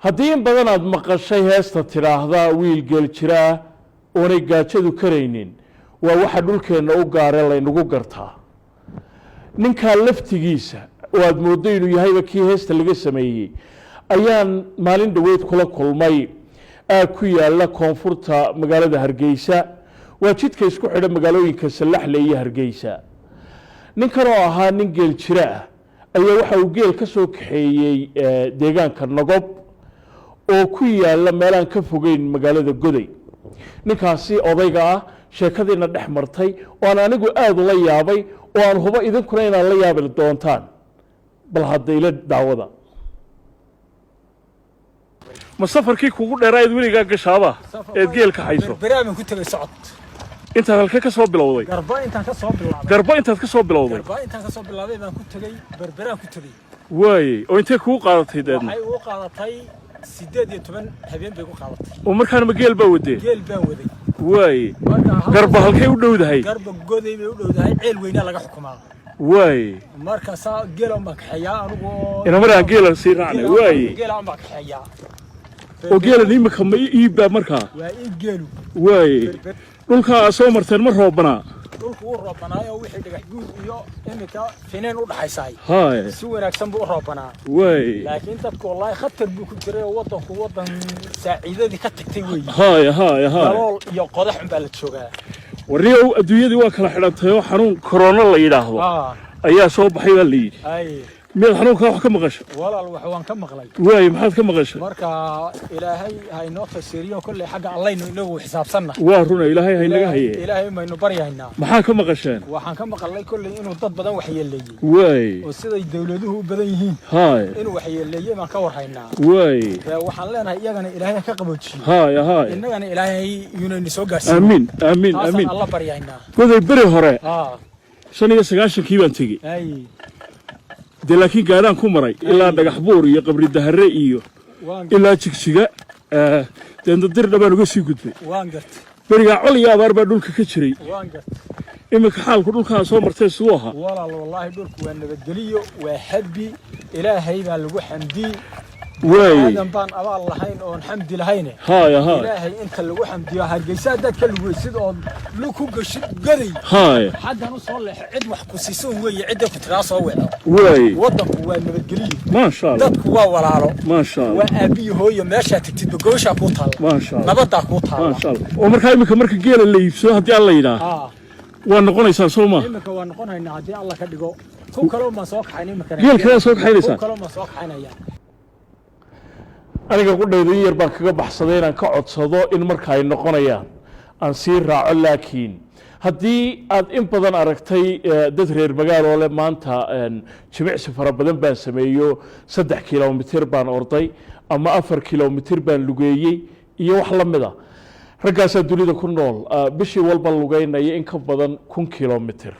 haddii in badan aad maqashay heesta tidhaahdaa wiil geel jiraa oonay gaajadu karaynin waa waxa dhulkeenna u gaare laynagu gartaa ninkaa laftigiisa oo aad mooddo inuu yahayba kii heesta laga sameeyey ayaan maalin dhoweyd kula kulmay ku yaalla koonfurta magaalada Hargeysa waa jidka isku xidha magaalooyinka Salaxle iyo Hargeysa ninkan oo ahaa nin geel jira ayaa waxa uu geel ka soo kaxeeyay deegaanka Nogob oo ku yaalla meelaan ka fogeyn magaalada Goday ninkaasi odayga ah sheekadiina dhex martay oo aan anigu aad ula yaabay oo aan hubo idinkuna inaan la yaabi doontaan bal hadayla daawada ma safarkii kugu dheerayd weligaa gashaaba ee geelka hayso barnaamij ku tagay socod inta halka ka soo bilowday garba intaan ka soo bilowday garba intaad ka soo bilowday baan ku tagay barbaraan ku tagay way oo intee kugu qaadatay deedna waxay u qaadatay 18 habeen bay ku qaadatay oo markaan ma geel baa waday geel baan waday way garba halkay u dhowdahay garba Goday bay u dhowdahay ceel weyna laga xukumaa way marka saa geel ma kaxayaa anigu ina maraa geel si raacnay way geel ma kaxayaa oo geel nimka ma iibba markaa waa geelu way dhulka soo marteen ma roobana dhulku uu roobanaayo wixii dhagax guud iyo imika fineen u dhaxaysay haay si wanaagsan buu roobanaa way laakiin dadku wallahi khatar buu ku jiray wadanku wadan saaciidadii ka tagtay weey haay dalool iyo qodax baa la joogaa wariyow adduunyadii waa kala xidhantay oo xanuun corona la yiraahdo ayaa soo baxay baa la yiri meel xanuunka wax ka maqashay walaal wax waan ka maqlay way maxaad ka maqashay marka ilaahay hay noo fasiriyo kulli xaga allayna inagu xisaabsanna waa runa ilaahay hay naga haye ilaahay maynu baryaynaa maxaa ka maqasheen waxaan ka maqlay kulli inuu dad badan wax yeeleeyay way oo siday dawladuhu u badan yihiin haay inuu wax yeeleeyay baan ka warhaynaa way waxaan leenahay iyagana ilaahay ka qaboojiyo haay innagana ilaahay inuu soo gaarsiiyo amiin Allah baryaynaa Goday bari hore 95 kii baan tagay de laakiin gaadaan ku maray ilaa dhagax buur iyo qabri dahare iyo ilaa jigsiga deenda dir dhabaan uga sii gudbay waan gartay bariga col iyo abaar baa dhulka ka jiray waan gartay imika xaalku dhulka soo martay suu ahaa walaal wallahi dhulku waa nabadgeliyo waa habbi ilaahay baa lagu xamdi way aadan baan abaal lahayn oo xamdi lahayn haay ilaahay inta lagu xamdiyo Hargeysa dad ka lagu sid oo ku gashid gaday haay xadan u soo leex cid wax ku siiso weeye cid ku tiraa soo weedo way wadanku waa nabadgeliyo ma sha Allah dadku waa walaalo ma sha Allah waa abi hooyo meesha tagtid goosha ku taal ma sha Allah nabada ku taal ma sha Allah oo marka geela la iibsado hadii alla yiraahdo waa noqonaysaa Soomaa imika waa noqonaynaa hadii alla ka dhigo ku kale ma soo kaxayn imika geelka soo kaxaynaysaa ku kale ma soo kaxaynaya aniga ku dhayday yar baan kaga baxsaday inaan ka codsado in marka ay noqonayaan aan sii raaco laakiin haddii aad in badan aragtay dad reer magaalo leh maanta jimicsi fara badan baan sameeyo 3 kiiloomitir baan orday ama 4 kiiloomitir baan lugeeyay iyo wax la mid ah raggaas dunida ku nool bishii walba lugeynaya in ka badan 1 kiiloomitir